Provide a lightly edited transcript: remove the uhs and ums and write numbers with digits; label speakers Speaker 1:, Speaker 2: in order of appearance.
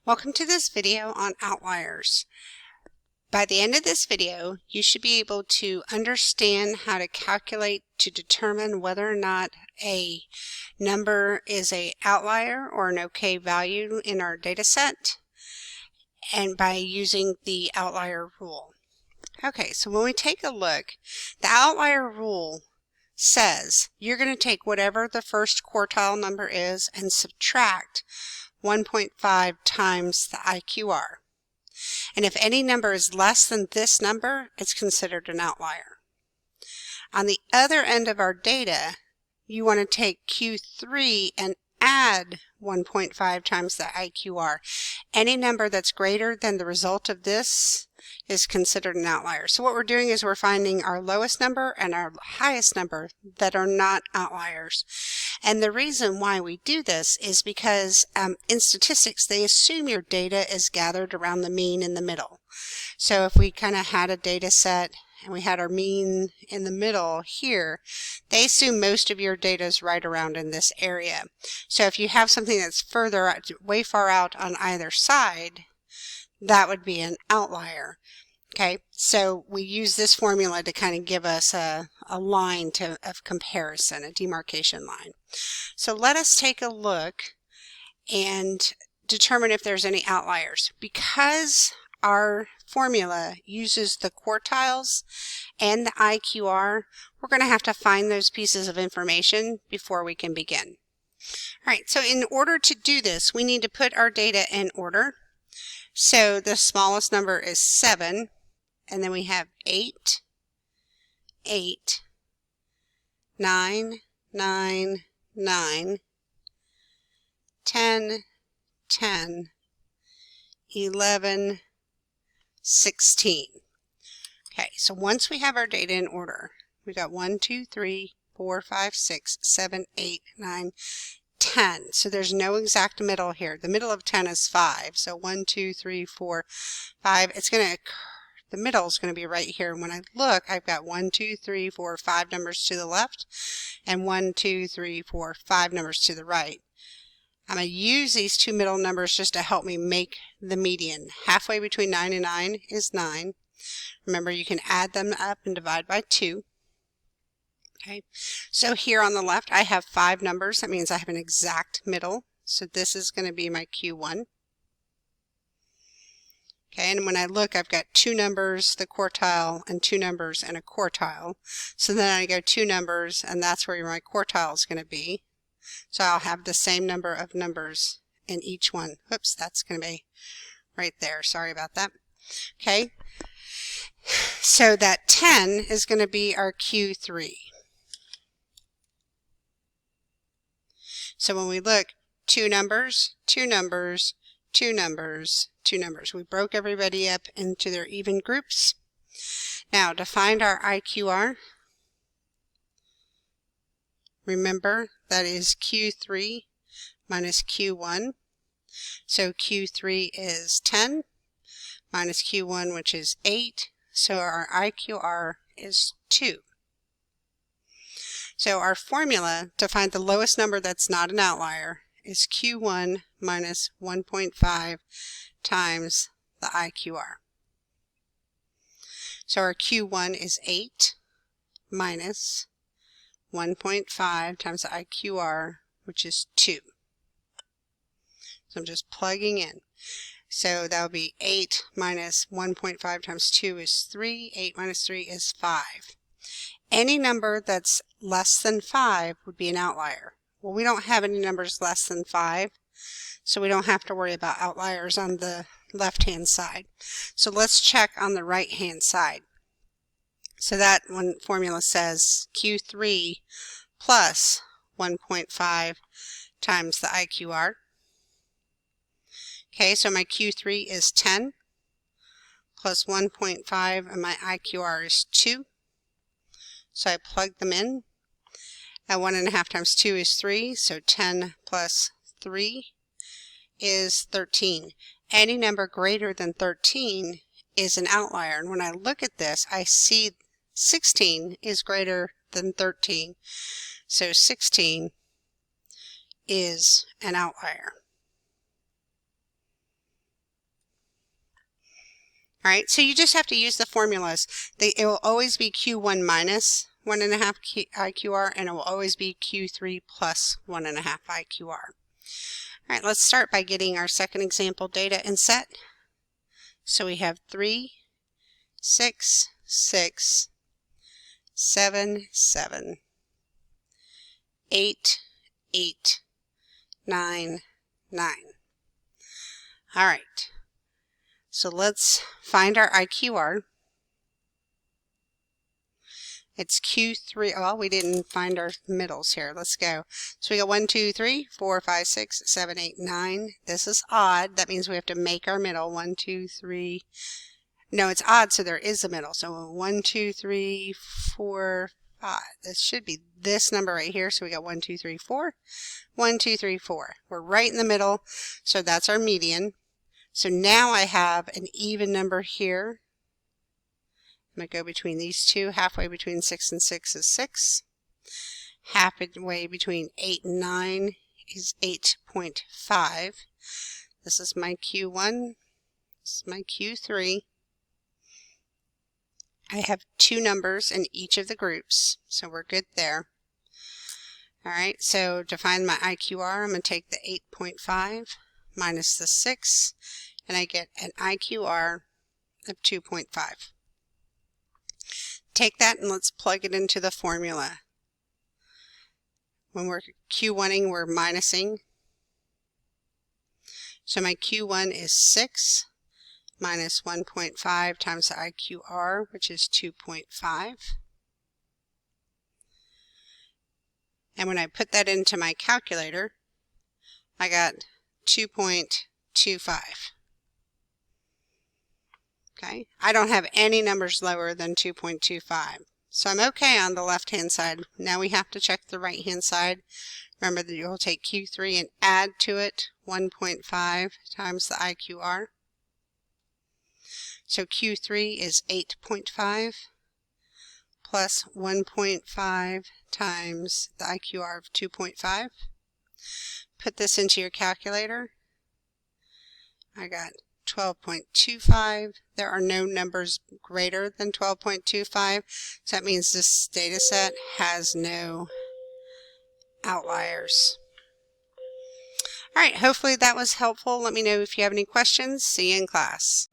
Speaker 1: Welcome to this video on outliers. By the end of this video, you should be able to understand how to calculate to determine whether or not a number is an outlier or an okay value in our data set, and by using the outlier rule. Okay, so when we take a look, the outlier rule says you're going to take whatever the first quartile number is and subtract 1.5 times the IQR. And if any number is less than this number, it's considered an outlier. On the other end of our data, you want to take Q3 and add 1.5 times the IQR. Any number that's greater than the result of this is considered an outlier. So what we're doing is we're finding our lowest number and our highest number that are not outliers. And the reason why we do this is because in statistics, they assume your data is gathered around the mean in the middle. So if we kind of had a data set and we had our mean in the middle here, they assume most of your data is right around in this area. So if you have something that's further, way far out on either side, that would be an outlier. Okay, so we use this formula to kind of give us a line of comparison, a demarcation line. So let us take a look and determine if there's any outliers. Because our formula uses the quartiles and the IQR, we're going to have to find those pieces of information before we can begin. All right, so in order to do this, we need to put our data in order. So the smallest number is 7, and then we have 8, 8, 9, 9, 9, 10, 10, 11, 16. Okay, so once we have our data in order, we got 1, 2, 3, 4, 5, 6, 7, 8, 9, 10. So there's no exact middle here. The middle of 10 is 5. So 1, 2, 3, 4, 5. It's going to, the middle is going to be right here. And when I look, I've got 1, 2, 3, 4, 5 numbers to the left, and 1, 2, 3, 4, 5 numbers to the right. I'm going to use these two middle numbers just to help me make the median. Halfway between 9 and 9 is 9. Remember, you can add them up and divide by 2. Okay, so here on the left, I have 5 numbers. That means I have an exact middle. So this is going to be my Q1. Okay, and when I look, I've got 2 numbers, the quartile, and 2 numbers and a quartile. So then I go 2 numbers, and that's where my quartile is going to be. So I'll have the same number of numbers in each one. Whoops, that's going to be right there. Sorry about that. Okay, so that 10 is going to be our Q3. So when we look, 2 numbers, 2 numbers, 2 numbers, 2 numbers. We broke everybody up into their even groups. Now to find our IQR, remember that is Q3 minus Q1. So Q3 is 10 minus Q1, which is 8. So our IQR is 2. So our formula to find the lowest number that's not an outlier is Q1 minus 1.5 times the IQR. So our Q1 is 8 minus 1.5 times the IQR, which is 2. So I'm just plugging in. So that would be 8 minus 1.5 times 2 is 3. 8 minus 3 is 5. Any number that's less than 5 would be an outlier. Well, we don't have any numbers less than 5, so we don't have to worry about outliers on the left-hand side. So let's check on the right-hand side. So that one formula says Q3 plus 1.5 times the IQR. Okay, so my Q3 is 10 plus 1.5, and my IQR is 2. So I plug them in. 1.5 times 2 is 3, so 10 plus 3 is 13. Any number greater than 13 is an outlier. And when I look at this, I see 16 is greater than 13. So 16 is an outlier. All right, so you just have to use the formulas. It will always be Q1 minus 1.5 IQR, and it will always be Q3 plus 1.5 IQR. All right, let's start by getting our second example data and set. So we have 3, 6, 6, 7, 7, 8, 8, 9, 9. All right, so let's find our IQR. It's Q3. Well, we didn't find our middles here. Let's go. So we got 1, 2, 3, 4, 5, 6, 7, 8, 9. This is odd. That means we have to make our middle. 1, 2, 3. No, it's odd, so there is a middle. So 1, 2, 3, 4, 5. This should be this number right here. So we got 1, 2, 3, 4. 1, 2, 3, 4. We're right in the middle. So that's our median. So now I have an even number here. I'm going to go between these two. Halfway between 6 and 6 is 6. Halfway between 8 and 9 is 8.5. This is my Q1. This is my Q3. I have two numbers in each of the groups, so we're good there. All right, so to find my IQR, I'm going to take the 8.5 minus the 6, and I get an IQR of 2.5. Take that and let's plug it into the formula. When we're Q1ing, we're minusing. So my Q1 is 6 minus 1.5 times the IQR, which is 2.5. And when I put that into my calculator, I got 2.25. Okay, I don't have any numbers lower than 2.25. So I'm okay on the left-hand side. Now we have to check the right-hand side. Remember that you'll take Q3 and add to it 1.5 times the IQR. So Q3 is 8.5 plus 1.5 times the IQR of 2.5. Put this into your calculator. I got 12.25. There are no numbers greater than 12.25, so that means this data set has no outliers. All right, hopefully that was helpful. Let me know if you have any questions. See you in class.